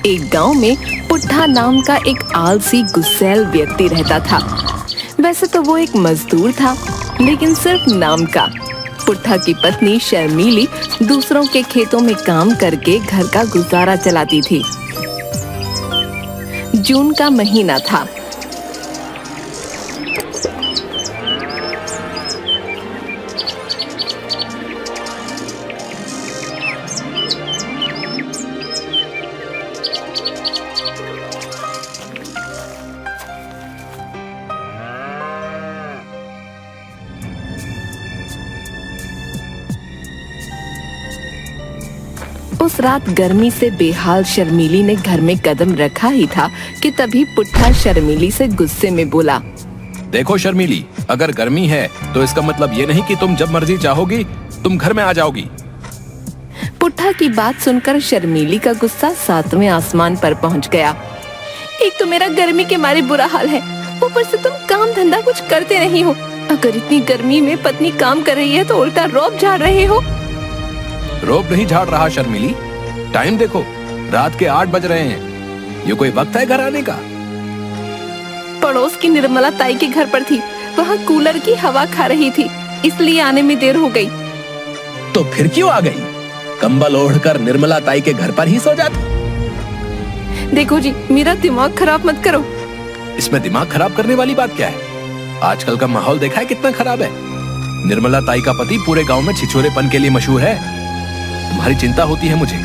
एक गांव में पुट्ठा नाम का एक आलसी गुस्सैल व्यक्ति रहता था। वैसे तो वो एक मजदूर था, लेकिन सिर्फ नाम का। पुट्ठा की पत्नी शर्मीली दूसरों के खेतों में काम करके घर का गुजारा चलाती थी। जून का महीना था। उस रात गर्मी से बेहाल शर्मीली ने घर में कदम रखा ही था कि तभी पुट्ठा शर्मीली से गुस्से में बोला, देखो शर्मीली, अगर गर्मी है तो इसका मतलब ये नहीं कि तुम जब मर्जी चाहोगी तुम घर में आ जाओगी। पुट्ठा की बात सुनकर शर्मीली का गुस्सा 7वें आसमान पर पहुंच गया। एक तो मेरा गर्मी के मारे बुरा हाल है, ऊपर से तुम काम धंधा कुछ करते नहीं हो। अगर इतनी गर्मी में पत्नी काम कर रही है तो उल्टा रौब झाड़ रहे हो। रोब नहीं झाड़ रहा शर्मीली, टाइम देखो, रात के 8 बज रहे हैं। ये कोई वक्त है घर आने का? पड़ोस की निर्मला ताई के घर पर थी, वहाँ कूलर की हवा खा रही थी, इसलिए आने में देर हो गई। तो फिर क्यों आ गई? कंबल ओढ़कर निर्मला ताई के घर पर ही सो जाती। देखो जी, मेरा दिमाग खराब मत करो। इसमें दिमाग खराब करने वाली बात क्या है? आजकल का माहौल देखा है कितना खराब है। निर्मला ताई का पति पूरे गांव में छिछोरेपन के लिए मशहूर है। तुम्हारी चिंता होती है मुझे।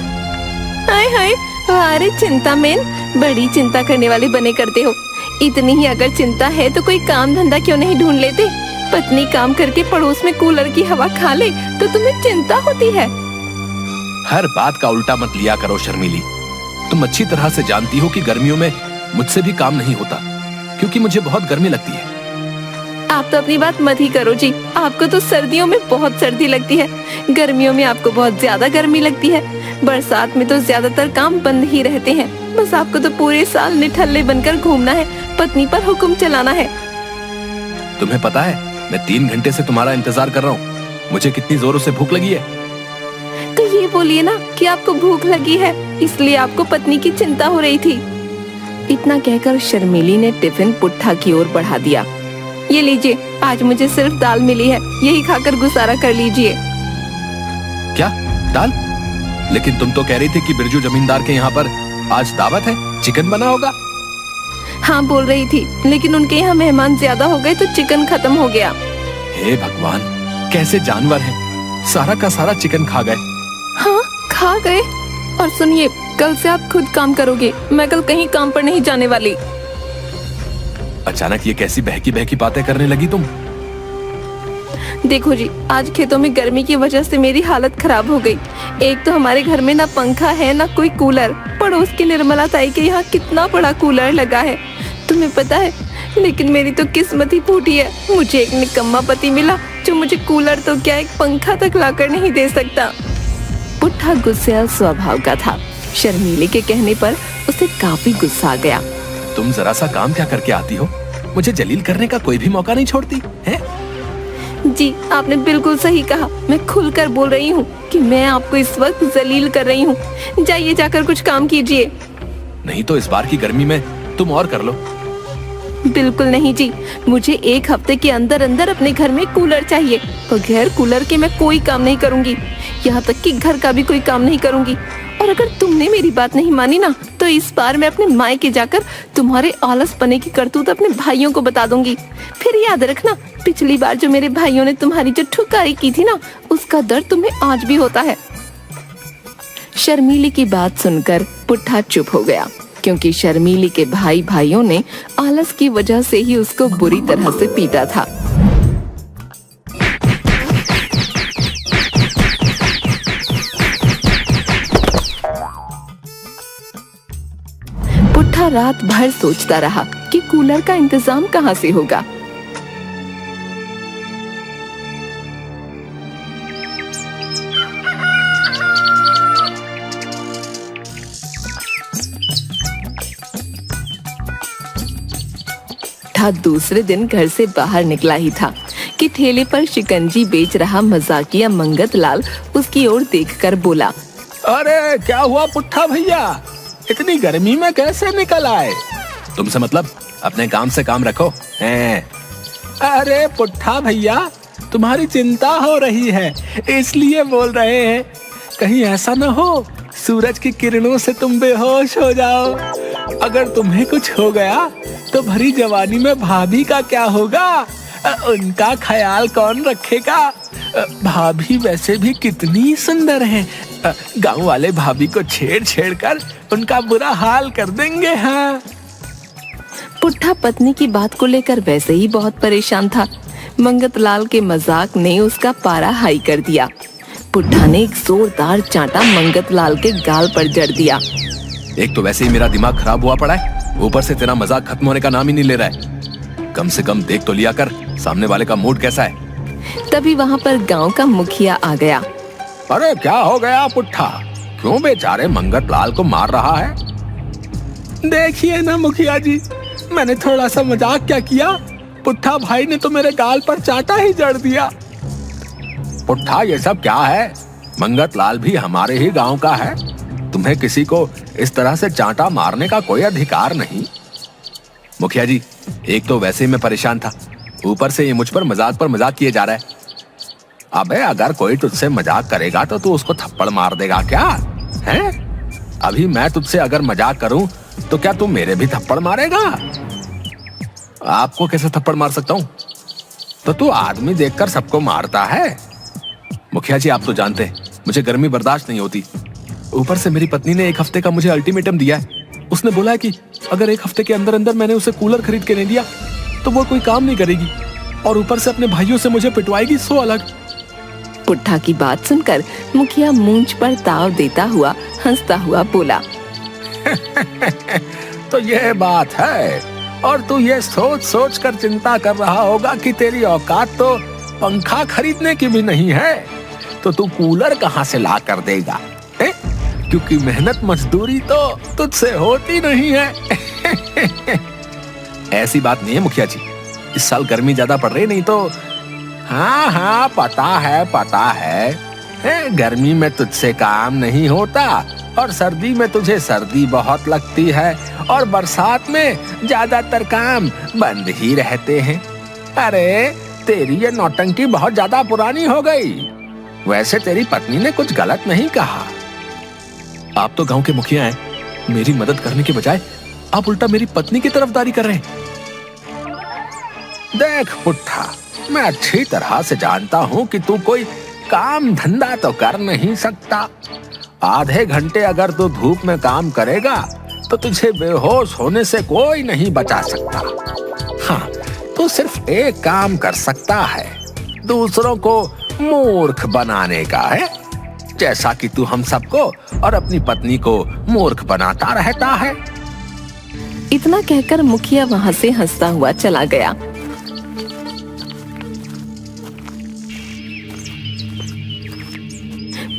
हाय हाय, अरे चिंता मैन, बड़ी चिंता करने वाले बने करते हो। इतनी ही अगर चिंता है तो कोई काम धंधा क्यों नहीं ढूंढ लेते? पत्नी काम करके पड़ोस में कूलर की हवा खा ले तो तुम्हें चिंता होती है। हर बात का उल्टा मत लिया करो शर्मीली। तुम अच्छी तरह से जानती हो कि गर्मियों में मुझसे भी काम नहीं होता, क्योंकि मुझे बहुत गर्मी लगती है। आप तो अपनी बात मत ही करो जी, आपको तो सर्दियों में बहुत सर्दी लगती है, गर्मियों में आपको बहुत ज्यादा गर्मी लगती है, बरसात में तो ज्यादातर काम बंद ही रहते हैं। बस आपको तो पूरे साल निठल्ले बनकर घूमना है, पत्नी पर हुक्म चलाना है। तुम्हें पता है, मैं 3 घंटे से तुम्हारा इंतजार कर रहा हूँ। मुझे कितनी जोरों से भूख लगी है। तो ये बोलिए ना कि आपको भूख लगी है, इसलिए आपको पत्नी की चिंता हो रही थी। इतना कहकर शर्मीली ने टिफिन पुट्ठा की ओर बढ़ा दिया। ये लीजिए, आज मुझे सिर्फ दाल मिली है, यही खाकर गुजारा कर लीजिए। क्या दाल? लेकिन तुम तो कह रही थी कि बिरजू जमींदार के यहाँ पर आज दावत है, चिकन बना होगा। हाँ बोल रही थी, लेकिन उनके यहाँ मेहमान ज्यादा हो गए तो चिकन खत्म हो गया। हे भगवान, कैसे जानवर हैं, सारा का सारा चिकन खा गए। हाँ खा गए। और सुनिए, कल से आप खुद काम करोगे, मैं कल कहीं काम पर नहीं जाने वाली। अचानक ये कैसी बहकी बहकी बातें करने लगी तुम? देखो जी, आज खेतों में गर्मी की वजह से मेरी हालत खराब हो गई। एक तो हमारे घर में ना पंखा है ना कोई कूलर। पड़ोस की निर्मला ताई के यहाँ कितना बड़ा कूलर लगा है, तुम्हें पता है। लेकिन मेरी तो किस्मत ही फूटी है, मुझे एक निकम्मा पति मिला जो मुझे कूलर तो क्या एक पंखा तक लाकर नहीं दे सकता। पुट्ठा गुस्सैल स्वभाव का था। शर्मीली के कहने पर उसे काफी गुस्सा आ गया। तुम जरा सा काम क्या करके आती हो, मुझे जलील करने का कोई भी मौका नहीं छोड़ती है। जी, आपने बिल्कुल सही कहा। मैं खुलकर बोल रही हूँ कि मैं आपको इस वक्त जलील कर रही हूँ। जाइए, जाकर कुछ काम कीजिए। नहीं तो इस बार की गर्मी में तुम और कर लो। बिल्कुल नहीं जी, मुझे 1 हफ्ते के अंदर अंदर अपने घर में कूलर चाहिए। बगैर कूलर के मैं कोई काम नहीं करूँगी, यहाँ तक कि घर का भी कोई काम नहीं करूँगी। और अगर तुमने मेरी बात नहीं मानी ना, तो इस बार मैं अपने मायके जाकर तुम्हारे आलसपने की करतूत अपने भाइयों को बता दूंगी। फिर याद रखना, पिछली बार जो मेरे भाइयों ने तुम्हारी जो ठुकाई की थी ना, उसका दर्द तुम्हें आज भी होता है। शर्मीली की बात सुनकर पुट्ठा चुप हो गया, क्योंकि शर्मीली के भाइयों ने आलस की वजह से ही उसको बुरी तरह से पीटा था। पुट्ठा रात भर सोचता रहा कि कूलर का इंतजाम कहाँ से होगा। पुट्ठा दूसरे दिन घर से बाहर निकला ही था कि ठेले पर शिकंजी बेच रहा मजाकिया मंगत लाल उसकी ओर देखकर बोला, अरे क्या हुआ पुट्ठा भैया, इतनी गर्मी में कैसे निकल आए? तुमसे मतलब, अपने काम से काम रखो। हैं? अरे पुट्ठा भैया, तुम्हारी चिंता हो रही है इसलिए बोल रहे हैं। कहीं ऐसा ना हो सूरज की किरणों से तुम बेहोश हो जाओ। अगर तुम्हें कुछ हो गया तो भरी जवानी में भाभी का क्या होगा? उनका ख्याल कौन रखेगा? भाभी वैसे भी कितनी सुंदर हैं। गांव वाले भाभी को छेड़ छेड़ कर उनका बुरा हाल कर देंगे। हाँ। पुट्ठा पत्नी की बात को लेकर वैसे ही बहुत परेशान था। मंगतलाल के मजाक ने उसका पारा हाई कर दिया। पुट्ठा ने एक जोरदार चांटा मंगतलाल के गाल पर जड़ दिया। एक तो वैसे ही मेरा दिमाग खराब हुआ पड़ा है, ऊपर से तेरा मजाक खत्म होने का नाम ही नहीं ले रहा है। कम से कम देख तो लिया कर सामने वाले का मूड कैसा है। तभी वहाँ पर गांव का मुखिया आ गया। अरे क्या हो गया पुट्ठा, क्यों बेचारे मंगतलाल को मार रहा है? देखिए ना मुखिया जी, मैंने थोड़ा सा मजाक क्या किया, पुट्ठा भाई ने तो मेरे गाल पर चांटा ही जड़ दिया। पुट्ठा ये सब क्या है? मंगतलाल भी हमारे ही गांव का है। तुम्हें किसी को इस तरह से चांटा मारने का कोई अधिकार नहीं। मुखिया जी, एक तो वैसे ही मैं परेशान था, ऊपर से ये मुझ पर मजाक किए जा रहा है। अबे अगर कोई तुझसे मजाक करेगा तो तू उसको थप्पड़ मार देगा क्या? हैं? अभी मैं तुझसे अगर मजाक करूं तो क्या तू मेरे भी थप्पड़ मारेगा? आपको कैसे थप्पड़ मार सकता हूं? तो तू आदमी देखकर सबको मारता है। मुखिया जी, आप तो जानते हैं मुझे गर्मी बर्दाश्त नहीं होती। ऊपर से मेरी पत्नी ने 1 हफ्ते का मुझे अल्टीमेटम दिया है। उसने बोला है कि अगर 1 हफ्ते के अंदर अंदर मैंने उसे कूलर खरीद के नहीं दिया तो वो कोई काम नहीं करेगी, और ऊपर से अपने भाइयों से मुझे पिटवाएगी, सो अलग। पुट्ठा की बात सुनकर मुखिया मूंछ पर ताव देता हुआ हंसता हुआ बोला। तो ये बात है, और तू ये सोच सोच कर चिंता कर रहा होगा कि तेरी औकात तो पंखा खरीदने की भी नहीं है, तो तू कूलर कहाँ से ला कर देगा? क्योंकि मेहनत मजदूरी तो तुझसे होती नहीं है। ऐसी बात नहीं है मुखिया जी, इस साल गर्मी ज्यादा पड़ रही, नहीं तो। हाँ पता है, गर्मी में तुझसे काम नहीं होता, और सर्दी में तुझे सर्दी बहुत लगती है, और बरसात में ज्यादातर काम बंद ही रहते हैं। अरे तेरी ये नौटंकी बहुत ज्यादा पुरानी हो गई। वैसे तेरी पत्नी ने कुछ गलत नहीं कहा। आप तो गांव के मुखिया हैं, मेरी मदद करने के बजाय आप उल्टा मेरी पत्नी की तरफदारी कर रहे हैं। देख पुट्ठा, मैं अच्छी तरह से जानता हूँ कि तू कोई काम धंधा तो कर नहीं सकता। आधे घंटे अगर तू धूप में काम करेगा तो तुझे बेहोश होने से कोई नहीं बचा सकता। हाँ, तू सिर्फ एक काम कर सकता है, दूसरों को मूर्ख बनाने का है, जैसा कि तू हम सबको और अपनी पत्नी को मूर्ख बनाता रहता है। इतना कहकर मुखिया वहाँ से हंसता हुआ चला गया।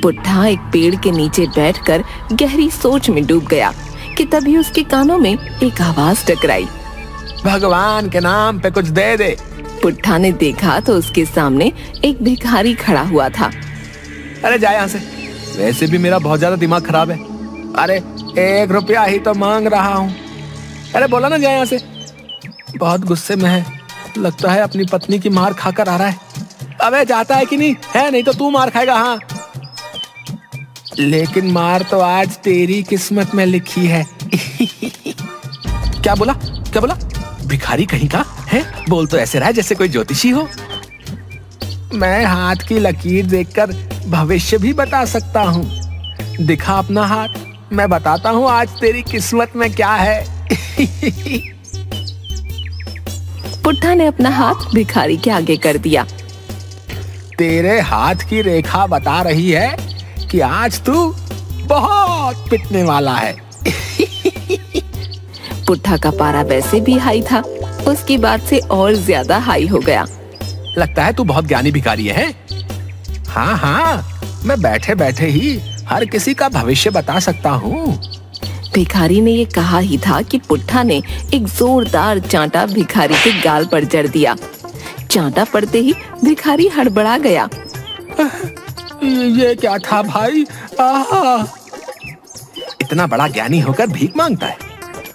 पुट्ठा एक पेड़ के नीचे बैठकर गहरी सोच में डूब गया कि तभी उसके कानों में एक आवाज टकराई। भगवान के नाम पे कुछ दे दे। पुट्ठा ने देखा तो उसके सामने एक भिखारी खड़ा हुआ था। अरे जा यहाँ से, वैसे भी मेरा बहुत ज्यादा दिमाग खराब है। अरे 1 रुपया ही तो मांग रहा हूँ। अरे बोला ना, जा यहाँ से। बहुत गुस्से में है, लगता है अपनी पत्नी की मार खाकर आ रहा है। अबे जाता है कि नहीं है? नहीं तो तू मार खाएगा। हाँ, लेकिन मार तो आज तेरी किस्मत में लिखी है। क्या बोला? भिखारी कहीं का है? बोल तो ऐसे रहा है जैसे कोई ज्योतिषी हो। मैं हाथ की लकीर देखकर भविष्य भी बता सकता हूँ। दिखा अपना हाथ, मैं बताता हूँ आज तेरी किस्मत में क्या है। पुट्ठा ने अपना हाथ भिखारी के आगे कर दिया। तेरे हाथ की रेखा बता रही है कि आज तू बहुत पिटने वाला है। पुट्ठा का पारा वैसे भी हाई था, उसकी बात से और ज्यादा हाई हो गया। लगता है तू बहुत ज्ञानी भिखारी है। हाँ, मैं बैठे बैठे ही हर किसी का भविष्य बता सकता हूँ। भिखारी ने ये कहा ही था कि पुट्ठा ने एक जोरदार चांटा भिखारी के गाल पर जड़ दिया। चांटा पड़ते ही भिखारी हड़बड़ा गया। ये क्या था भाई? इतना बड़ा ज्ञानी होकर भीख मांगता है।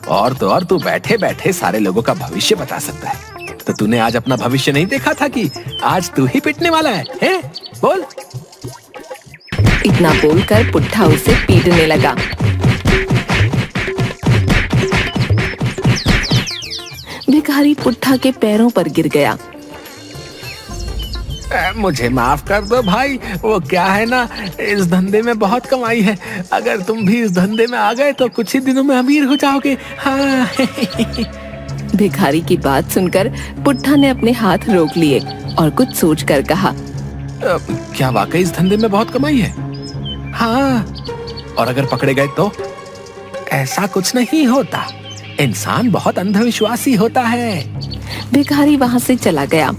और तो और तू बैठे बैठे सारे लोगों का भविष्य बता सकता है। तो तूने आज अपना भविष्य नहीं देखा था कि आज तू ही पिटने वाला है, हैं? बोल। इतना बोलकर पुट्ठा उसे पीटने लगा। भिखारी पुट्ठा के पैरों पर गिर गया। मुझे माफ कर दो भाई, वो क्या है ना, इस धंधे में बहुत कमाई है। अगर तुम भी इस धंधे में आ गए तो कुछ ही दिनों में अमीर हो जाओगे। हाँ। भिखारी की बात सुनकर पुट्ठा ने अपने हाथ रोक लिए और कुछ सोचकर कहा, क्या वाकई इस धंधे में बहुत कमाई है? हाँ। और अगर पकड़े गए तो? ऐसा कुछ नहीं होता, इंसान बहुत अंधविश्वासी होता है। भिखारी वहां से चला गया।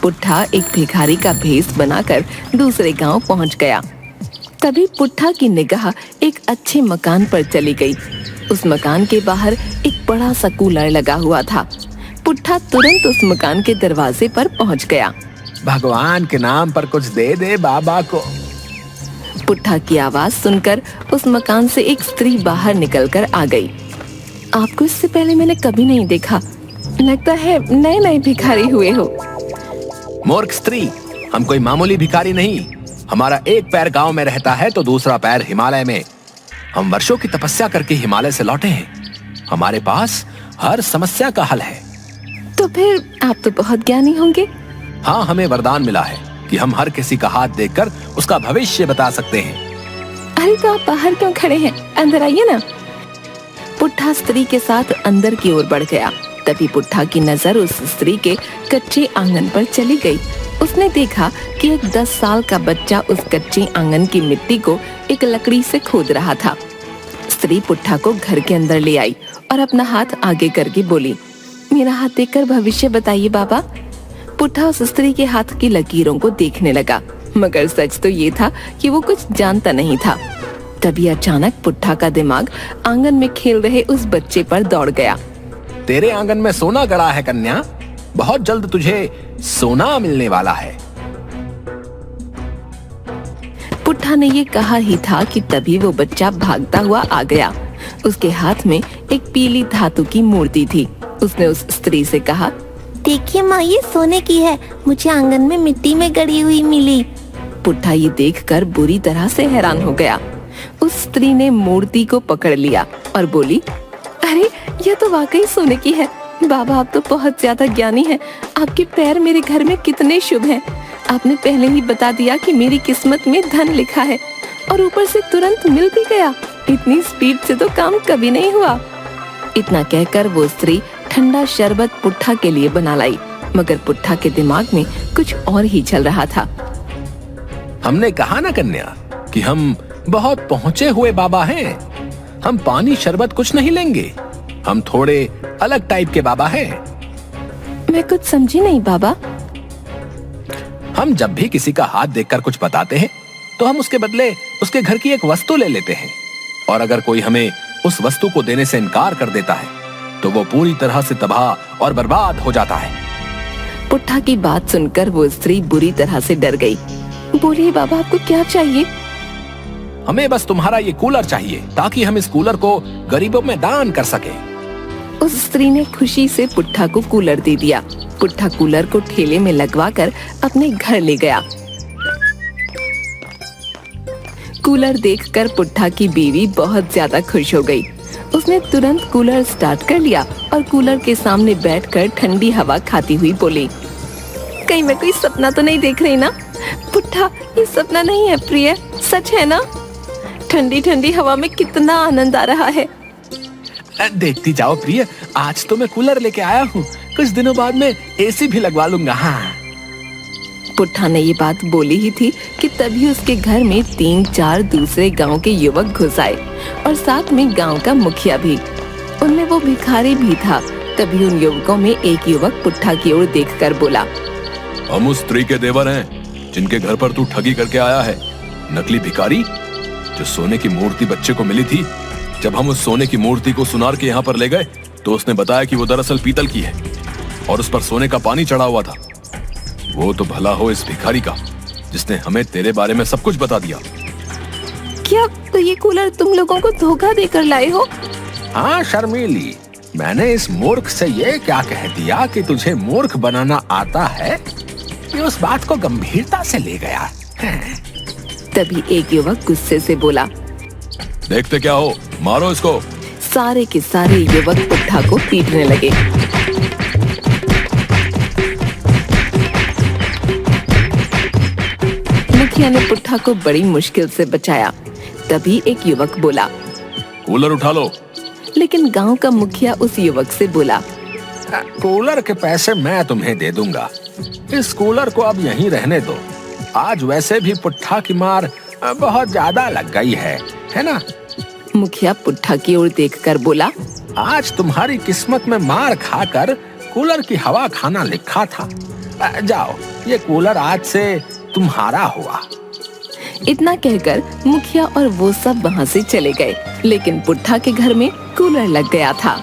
पुट्ठा एक भिखारी का भेष बनाकर दूसरे गांव पहुंच गया। तभी पुट्ठा की निगाह एक अच्छे मकान पर चली गई। उस मकान के बाहर एक बड़ा सा कूलर लगा हुआ था। पुट्ठा तुरंत उस मकान के दरवाजे पर पहुंच गया। भगवान के नाम पर कुछ दे दे बाबा को। पुट्ठा की आवाज सुनकर उस मकान से एक स्त्री बाहर निकलकर आ गई। आपको इससे पहले मैंने कभी नहीं देखा, लगता है नए नए भिखारी हुए हो। मूर्ख स्त्री, हम कोई मामूली भिखारी नहीं। हमारा एक पैर गांव में रहता है तो दूसरा पैर हिमालय में। हम वर्षों की तपस्या करके हिमालय से लौटे हैं। हमारे पास हर समस्या का हल है। तो फिर आप तो बहुत ज्ञानी होंगे। हाँ, हमें वरदान मिला है कि हम हर किसी का हाथ देखकर उसका भविष्य बता सकते हैं। अरे तो आप बाहर क्यों खड़े हैं, अंदर आइए ना। पुट्ठा स्त्री के साथ अंदर की ओर बढ़ गया। तभी पुट्ठा की नजर उस स्त्री के कच्चे आंगन पर चली गई। उसने देखा कि एक 10 साल का बच्चा उस कच्चे आंगन की मिट्टी को एक लकड़ी से खोद रहा था। स्त्री पुट्ठा को घर के अंदर ले आई और अपना हाथ आगे करके बोली, मेरा हाथ देखकर भविष्य बताइए बाबा। पुट्ठा उस स्त्री के हाथ की लकीरों को देखने लगा, मगर सच तो ये था कि वो कुछ जानता नहीं था। तभी अचानक पुट्ठा का दिमाग आंगन में खेल रहे उस बच्चे पर दौड़ गया। तेरे आंगन में सोना गड़ा है कन्या, बहुत जल्द तुझे सोना मिलने वाला है। पुट्ठा ने ये कहा ही था कि तभी वो बच्चा भागता हुआ आ गया। उसके हाथ में एक पीली धातु की मूर्ति थी। उसने उस स्त्री से कहा, देखिए माँ, ये सोने की है, मुझे आंगन में मिट्टी में गड़ी हुई मिली। पुट्ठा ये देखकर बुरी तरह से हैरान हो गया। उस स्त्री ने मूर्ति को पकड़ लिया और बोली, अरे यह तो वाकई सोने की है। बाबा, आप तो बहुत ज्यादा ज्ञानी हैं। आपके पैर मेरे घर में कितने शुभ हैं। आपने पहले ही बता दिया कि मेरी किस्मत में धन लिखा है और ऊपर से तुरंत मिल भी गया। इतनी स्पीड से तो काम कभी नहीं हुआ। इतना कहकर वो स्त्री ठंडा शरबत पुट्ठा के लिए बना लाई, मगर पुट्ठा के दिमाग में कुछ और ही चल रहा था। हमने कहा ना कन्या कि हम बहुत पहुंचे हुए बाबा हैं। हम पानी शरबत कुछ नहीं लेंगे, हम थोड़े अलग टाइप के बाबा हैं। मैं कुछ समझी नहीं बाबा। हम जब भी किसी का हाथ देखकर कुछ बताते हैं तो हम उसके बदले उसके घर की एक वस्तु ले लेते हैं, और अगर कोई हमें उस वस्तु को देने से इनकार कर देता है तो वो पूरी तरह से तबाह और बर्बाद हो जाता है। पुट्ठा की बात सुनकर वो स्त्री बुरी तरह से डर गई। बोलिए बाबा, आपको क्या चाहिए? हमें बस तुम्हारा ये कूलर चाहिए ताकि हम इस कूलर को गरीबों में दान कर सके। उस स्त्री ने खुशी से पुट्ठा को कूलर दे दिया। पुट्ठा कूलर को ठेले में लगवाकर अपने घर ले गया। कूलर देखकर पुट्ठा की बीवी बहुत ज्यादा खुश हो गई। उसने तुरंत कूलर स्टार्ट कर लिया और कूलर के सामने बैठकर ठंडी हवा खाती हुई बोली, कहीं मैं कोई सपना तो नहीं देख रही ना? पुट्ठा, ये सपना नहीं है प्रिय, सच है ना? ठंडी ठंडी हवा में कितना आनंद आ रहा है। देखती जाओ प्रिय, आज तो मैं कूलर लेके आया हूँ, कुछ दिनों बाद मैं एसी भी लगवा लूंगा। हाँ। पुट्ठा ने ये बात बोली ही थी कि तभी उसके घर में 3-4 दूसरे गांव के युवक घुस आए और साथ में गांव का मुखिया भी। उनमें वो भिखारी भी था। तभी उन युवकों में एक युवक पुट्ठा की ओर देखकर बोला, हम उस स्त्री के देवर हैं जिनके घर पर तू ठगी करके आया है। नकली भिखारी, जो सोने की मूर्ति बच्चे को मिली थी। जब हम उस सोने की मूर्ति को सुनार के यहाँ पर ले गए तो उसने बताया कि वो दरअसल पीतल की है। और उस पर सोने का पानी चढ़ा हुआ था। वो तो भला हो इस भिखारी का जिसने हमें तेरे बारे में सब कुछ बता दिया। क्या तो ये कूलर तुम लोगों को धोखा देकर लाए हो? हाँ शर्मीली, मैंने इस मूर्ख से ये क्या कह दिया कि तुझे मूर्ख बनाना आता है, कि उस बात को गंभीरता से ले गया। तभी एक युवक गुस्से से बोला, देखते क्या हो, मारो इसको। सारे के सारे युवक पुट्ठा को पीटने लगे। मुखिया ने पुट्ठा को बड़ी मुश्किल से बचाया। तभी एक युवक बोला, कूलर उठा लो। लेकिन गांव का मुखिया उस युवक से बोला, कूलर के पैसे मैं तुम्हें दे दूंगा, इस कूलर को अब यहीं रहने दो। आज वैसे भी पुट्ठा की मार बहुत ज्यादा लग गई है ना? मुखिया पुट्ठा की ओर देखकर बोला, आज तुम्हारी किस्मत में मार खाकर कूलर की हवा खाना लिखा था। जाओ, ये कूलर आज से तुम्हारा हुआ। इतना कहकर मुखिया और वो सब वहाँ से चले गए। लेकिन पुट्ठा के घर में कूलर लग गया था।